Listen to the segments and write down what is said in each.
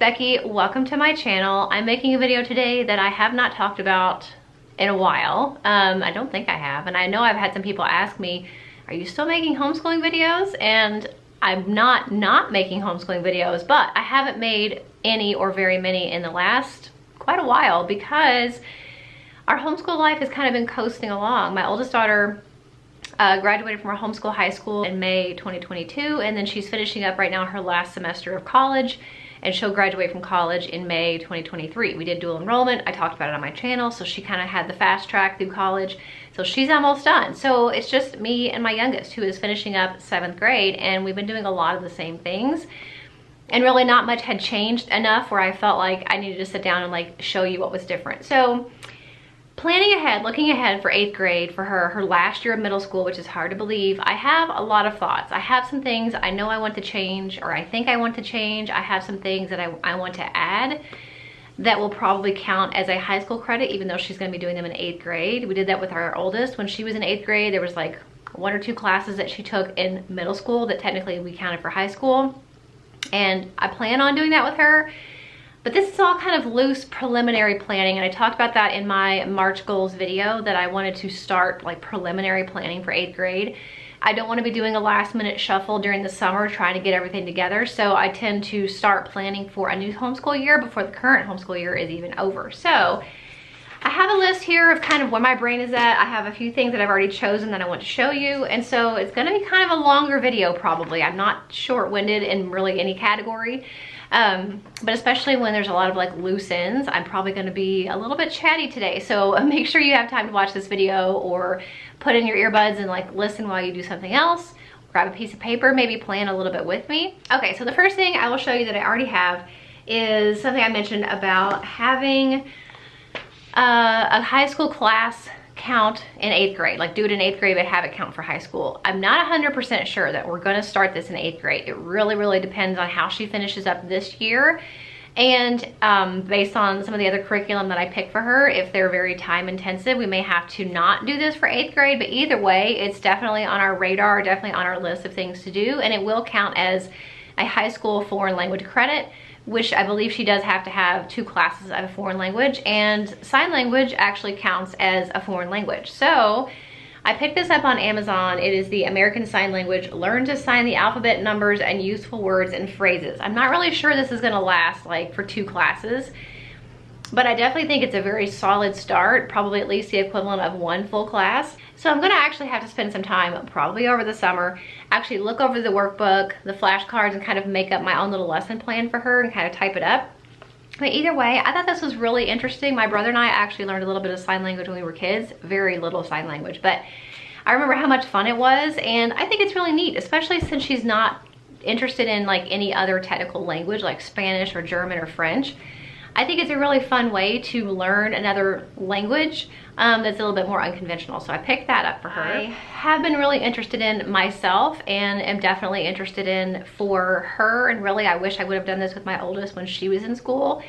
Becky. Welcome to my channel. I'm making a video today that I have not talked about in a while. I don't think I have, and I know I've had some people ask me, are you still making homeschooling videos? And I'm not making homeschooling videos, but I haven't made any or very many in the last quite a while because our homeschool life has kind of been coasting along. My oldest daughter graduated from our homeschool high school in May 2022, and then she's finishing up right now her last semester of college, and she'll graduate from college in May 2023. We did dual enrollment. I talked about it on my channel, so she kind of had the fast track through college. So she's almost done. So it's just me and my youngest, who is finishing up 7th grade, and we've been doing a lot of the same things. And really not much had changed enough where I felt like I needed to sit down and like show you what was different. So planning ahead, looking ahead for 8th grade, for her last year of middle school, which is hard to believe, I have a lot of thoughts. I have some things I know I want to change, or I think I want to change. I have some things that I want to add that will probably count as a high school credit, even though she's going to be doing them in 8th grade. We did that with our oldest. When she was in 8th grade, there was like 1 or 2 classes that she took in middle school that technically we counted for high school. And I plan on doing that with her. But this is all kind of loose preliminary planning, and I talked about that in my March goals video, that I wanted to start like preliminary planning for 8th grade. I don't want to be doing a last minute shuffle during the summer trying to get everything together, so I tend to start planning for a new homeschool year before the current homeschool year is even over. So I have a list here of kind of where my brain is at. I have a few things that I've already chosen that I want to show you, and so it's going to be kind of a longer video probably. I'm not short-winded in really any category. But especially when there's a lot of like loose ends, I'm probably going to be a little bit chatty today. So make sure you have time to watch this video, or put in your earbuds and like listen while you do something else. Grab a piece of paper, maybe plan a little bit with me. Okay, so the first thing I will show you that I already have is something I mentioned about having a high school class count in 8th grade, like do it in 8th grade but have it count for high school. I'm not 100% sure that we're going to start this in 8th grade. It really depends on how she finishes up this year, and based on some of the other curriculum that I pick for her. If they're very time intensive, we may have to not do this for 8th grade, but either way, it's definitely on our radar, definitely on our list of things to do, and it will count as a high school foreign language credit, which I believe she does have to have 2 classes of a foreign language, and sign language actually counts as a foreign language. So I picked this up on Amazon. It is the American Sign Language, Learn to Sign the Alphabet, Numbers, and Useful Words and Phrases. I'm not really sure this is gonna last like for 2 classes, but I definitely think it's a very solid start, probably at least the equivalent of 1 full class. So I'm gonna actually have to spend some time, probably over the summer, actually look over the workbook, the flashcards, and kind of make up my own little lesson plan for her and kind of type it up. But either way, I thought this was really interesting. My brother and I actually learned a little bit of sign language when we were kids, very little sign language, but I remember how much fun it was, and I think it's really neat, especially since she's not interested in like any other technical language like Spanish or German or French. I think it's a really fun way to learn another language that's a little bit more unconventional. So I picked that up for her. I have been really interested in myself, and am definitely interested in for her, and really I wish I would have done this with my oldest when she was in school,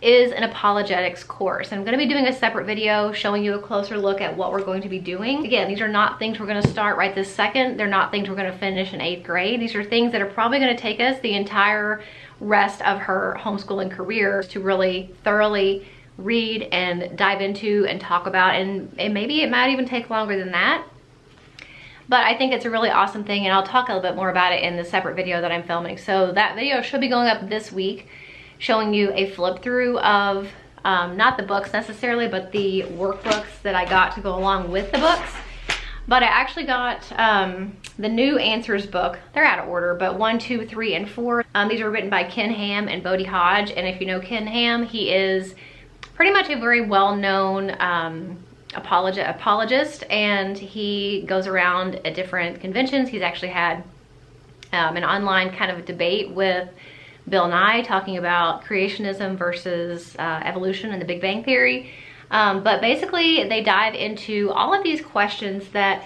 is an apologetics course. I'm going to be doing a separate video showing you a closer look at what we're going to be doing. Again, these are not things we're going to start right this second. They're not things we're going to finish in 8th grade. These are things that are probably going to take us the entire rest of her homeschooling career to really thoroughly read and dive into and talk about, and maybe it might even take longer than that. But I think it's a really awesome thing, and I'll talk a little bit more about it in the separate video that I'm filming. So that video should be going up this week, showing you a flip through of not the books necessarily, but the workbooks that I got to go along with the books. But I actually got the new answers book. They're out of order, but 1, 2, 3, and 4. These are written by Ken Ham and Bodie Hodge. And if you know Ken Ham, he is pretty much a very well-known apologist, and he goes around at different conventions. He's actually had an online kind of debate with Bill Nye talking about creationism versus evolution and the Big Bang Theory. But basically they dive into all of these questions that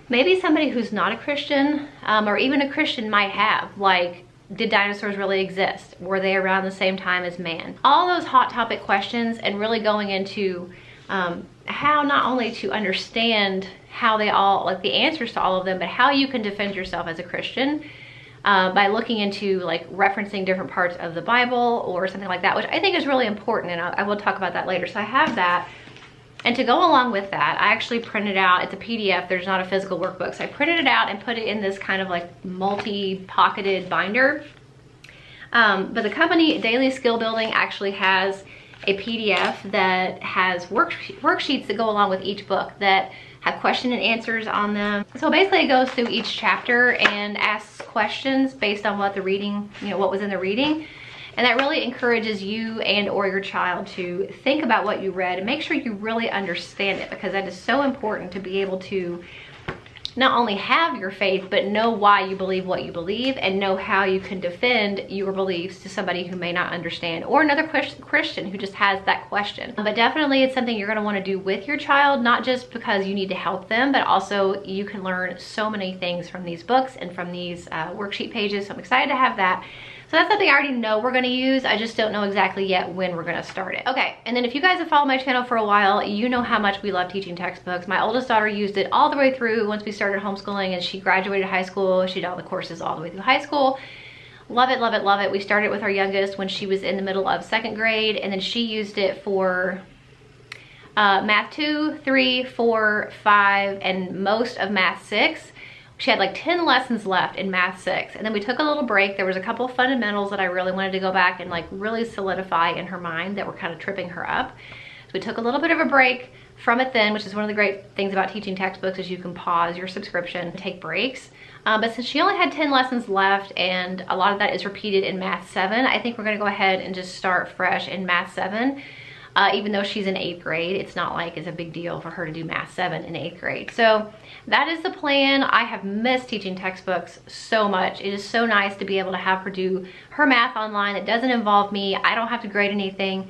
maybe somebody who's not a Christian or even a Christian might have, like, did dinosaurs really exist? Were they around the same time as man? All those hot topic questions, and really going into how not only to understand how they all, like the answers to all of them, but how you can defend yourself as a Christian by looking into like referencing different parts of the Bible or something like that, which I think is really important, and I will talk about that later. So I have that. And to go along with that, I actually printed out, it's a PDF, there's not a physical workbook. So I printed it out and put it in this kind of like multi-pocketed binder. But the company, Daily Skill Building, actually has a PDF that has worksheets that go along with each book that have question and answers on them. So basically it goes through each chapter and asks questions based on what the reading, what was in the reading. And that really encourages you and or your child to think about what you read and make sure you really understand it, because that is so important to be able to not only have your faith, but know why you believe what you believe and know how you can defend your beliefs to somebody who may not understand, or another Christian who just has that question. But definitely it's something you're gonna wanna do with your child, not just because you need to help them, but also you can learn so many things from these books and from these worksheet pages. So I'm excited to have that. So that's something I already know we're gonna use. I just don't know exactly yet when we're gonna start it. Okay, and then if you guys have followed my channel for a while, you know how much we love teaching textbooks. My oldest daughter used it all the way through once we started homeschooling, and she graduated high school. She did all the courses all the way through high school. Love it, love it, love it. We started with our youngest when she was in the middle of 2nd grade, and then she used it for Math 2, 3, 4, 5, and most of Math 6. She had like 10 lessons left in Math 6. And then we took a little break. There was a couple of fundamentals that I really wanted to go back and like really solidify in her mind that were kind of tripping her up. So we took a little bit of a break from it then, which is one of the great things about teaching textbooks is you can pause your subscription and take breaks. But since she only had 10 lessons left and a lot of that is repeated in Math 7, I think we're gonna go ahead and just start fresh in Math 7. Even though she's in 8th grade, it's not like it's a big deal for her to do Math 7 in 8th grade. So that is the plan. I have missed teaching textbooks so much. It is so nice to be able to have her do her math online. It doesn't involve me. I don't have to grade anything.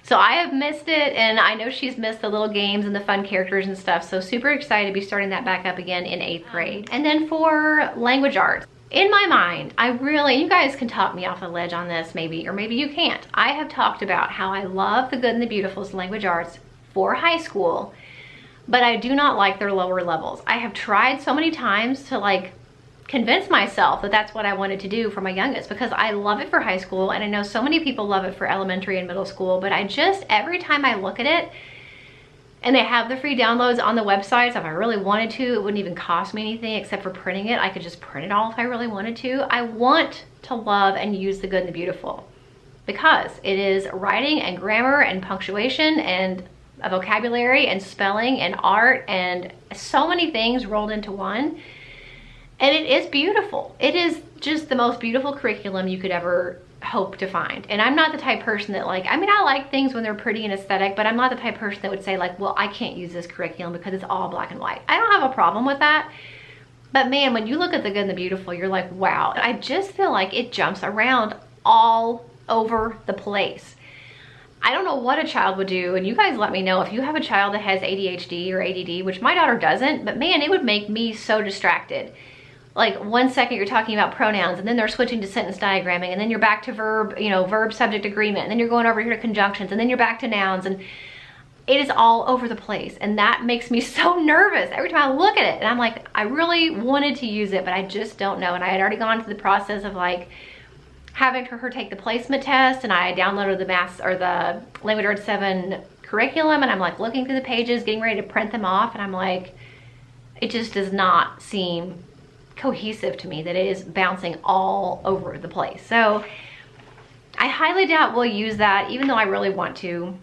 So I have missed it, and I know she's missed the little games and the fun characters and stuff. So super excited to be starting that back up again in 8th grade. And then for language arts, in my mind, you guys can talk me off the ledge on this maybe, or maybe you can't. I have talked about how I love the Good and the Beautiful's language arts for high school, but I do not like their lower levels. I have tried so many times to like convince myself that that's what I wanted to do for my youngest, because I love it for high school, and I know so many people love it for elementary and middle school, but I just, every time I look at it, and they have the free downloads on the website, so if I really wanted to, it wouldn't even cost me anything except for printing it. I could just print it all if I really wanted to. I want to love and use the Good and the Beautiful because it is writing and grammar and punctuation and a vocabulary and spelling and art and so many things rolled into one. And it is beautiful. It is just the most beautiful curriculum you could ever hope to find. And I'm not the type person that like, I mean, I like things when they're pretty and aesthetic, but I'm not the type person that would say like, well, I can't use this curriculum because it's all black and white. I don't have a problem with that. But man, when you look at the Good and the Beautiful, you're like, wow. I just feel like it jumps around all over the place. I don't know what a child would do, and you guys let me know if you have a child that has ADHD or ADD, which my daughter doesn't, but man, it would make me so distracted. Like 1 second you're talking about pronouns, and then they're switching to sentence diagramming, and then you're back to verb, verb subject agreement, and then you're going over here to conjunctions, and then you're back to nouns, and it is all over the place. And that makes me so nervous every time I look at it. And I'm like, I really wanted to use it, but I just don't know. And I had already gone through the process of like having her take the placement test, and I downloaded the math or the Language Arts 7 curriculum, and I'm like looking through the pages, getting ready to print them off, and I'm like, it just does not seem cohesive to me, that it is bouncing all over the place. So I highly doubt we'll use that, even though I really want to.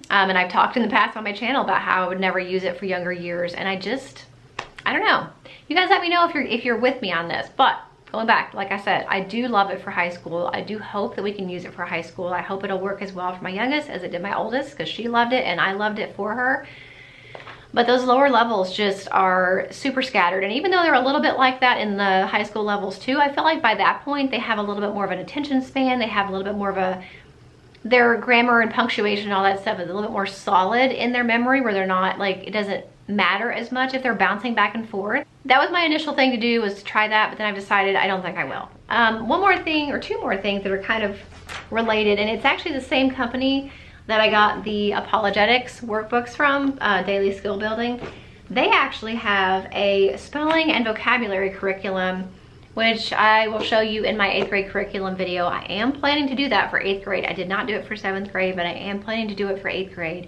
And I've talked in the past on my channel about how I would never use it for younger years, and I don't know. You guys let me know if you're with me on this. But going back, like I said, I do love it for high school. I do hope that we can use it for high school. I hope it'll work as well for my youngest as it did my oldest, because she loved it and I loved it for her. But those lower levels just are super scattered. And even though they're a little bit like that in the high school levels too, I feel like by that point they have a little bit more of an attention span. They have a little bit more of their grammar and punctuation and all that stuff is a little bit more solid in their memory, where they're not like, it doesn't matter as much if they're bouncing back and forth. That was my initial thing to do, was to try that, but then I've decided I don't think I will. One more thing, or two more things that are kind of related, and it's actually the same company that I got the apologetics workbooks from, Daily Skill Building. They actually have a spelling and vocabulary curriculum which I will show you in my 8th grade curriculum video. I am planning to do that for 8th grade. I did not do it for 7th grade, but I am planning to do it for 8th grade.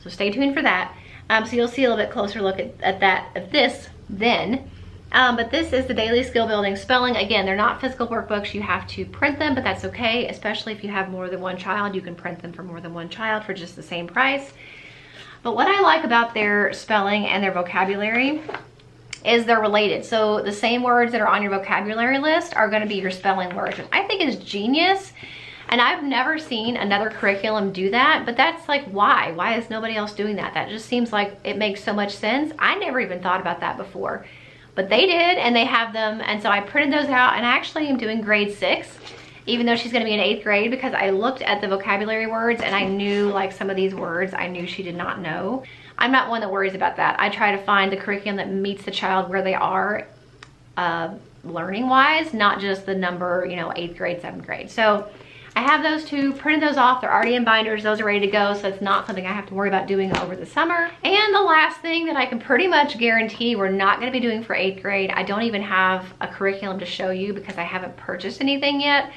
So stay tuned for that. So you'll see a little bit closer look at this then. But this is the daily skill building spelling. Again, they're not physical workbooks. You have to print them, but that's okay. Especially if you have more than one child, you can print them for more than one child for just the same price. But what I like about their spelling and their vocabulary is they're related. So the same words that are on your vocabulary list are going to be your spelling words, which I think is genius. And I've never seen another curriculum do that, but that's like, why? Why is nobody else doing that? That just seems like it makes so much sense. I never even thought about that before, but they did, and they have them. And so I printed those out, and I actually am doing grade 6, even though she's gonna be in 8th grade, because I looked at the vocabulary words and I knew like some of these words I knew she did not know. I'm not one that worries about that. I try to find the curriculum that meets the child where they are learning wise, not just the number, you know, 8th grade, 7th grade. So I have those two, printed those off. They're already in binders. Those are ready to go. So it's not something I have to worry about doing over the summer. And the last thing that I can pretty much guarantee we're not going to be doing for 8th grade. I don't even have a curriculum to show you because I haven't purchased anything yet.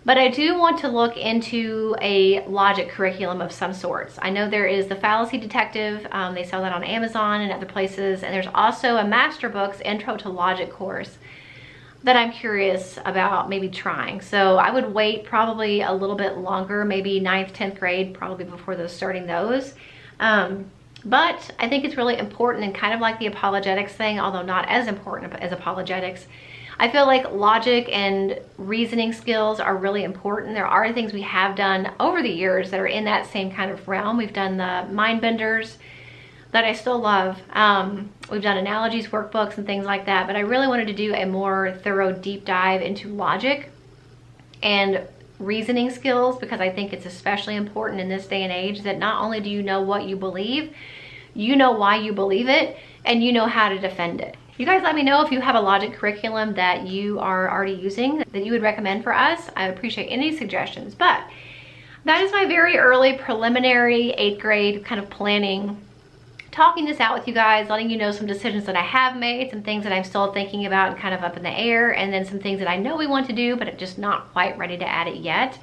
But I do want to look into a logic curriculum of some sorts. I know there is the Fallacy Detective. They sell that on Amazon and other places. And there's also a Master Books Intro to Logic course that I'm curious about maybe trying. So I would wait probably a little bit longer, maybe 9th, 10th grade, probably before starting those. But I think it's really important, and kind of like the apologetics thing, although not as important as apologetics. I feel like logic and reasoning skills are really important. There are things we have done over the years that are in that same kind of realm. We've done the mind benders that I still love. We've done analogies, workbooks, and things like that, but I really wanted to do a more thorough deep dive into logic and reasoning skills, because I think it's especially important in this day and age that not only do you know what you believe, you know why you believe it, and you know how to defend it. You guys let me know if you have a logic curriculum that you are already using that you would recommend for us. I appreciate any suggestions. But that is my very early preliminary 8th grade kind of planning, talking this out with you guys, letting you know some decisions that I have made, some things that I'm still thinking about and kind of up in the air, and then some things that I know we want to do, but I'm just not quite ready to add it yet.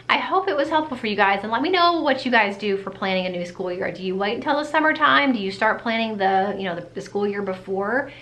I hope it was helpful for you guys, and let me know what you guys do for planning a new school year. Do you wait until the summertime? Do you start planning the school year before?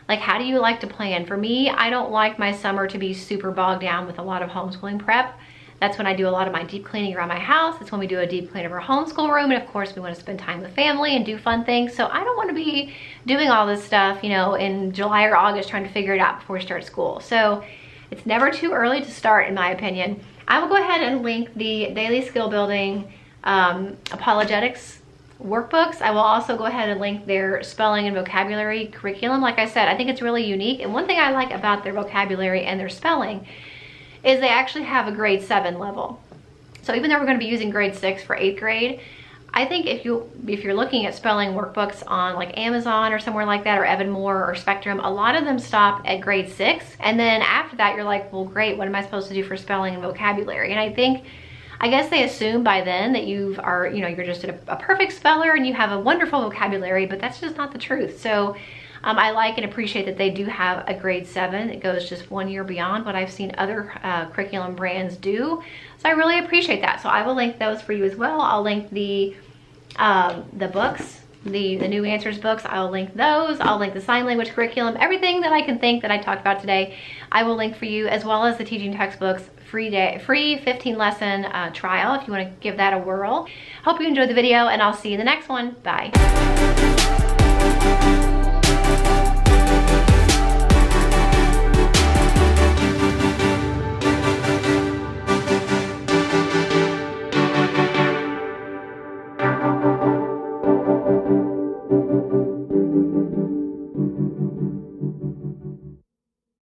Like, how do you like to plan? For me, I don't like my summer to be super bogged down with a lot of homeschooling prep. That's when I do a lot of my deep cleaning around my house. That's when we do a deep clean of our homeschool room. And of course, we want to spend time with family and do fun things. So I don't want to be doing all this stuff, you know, in July or August, trying to figure it out before we start school. So it's never too early to start, in my opinion. I will go ahead and link the daily skill building apologetics workbooks. I will also go ahead and link their spelling and vocabulary curriculum. Like I said, I think it's really unique. And one thing I like about their vocabulary and their spelling is they actually have a grade 7 level. So even though we're going to be using grade 6 for 8th grade, I think if you're looking at spelling workbooks on like Amazon or somewhere like that, or Evan Moore or Spectrum, a lot of them stop at grade 6. And then after that, you're like, well, great, what am I supposed to do for spelling and vocabulary? And I guess they assume by then that you're just a perfect speller and you have a wonderful vocabulary, but that's just not the truth. So I like and appreciate that they do have a grade 7. It goes just 1 year beyond what I've seen other curriculum brands do. So I really appreciate that. So I will link those for you as well. I'll link the books, the new answers books. I'll link those. I'll link the sign language curriculum, everything that I can think that I talked about today. I will link for you, as well as the teaching textbooks, free 15 lesson trial if you want to give that a whirl. Hope you enjoyed the video, and I'll see you in the next one. Bye.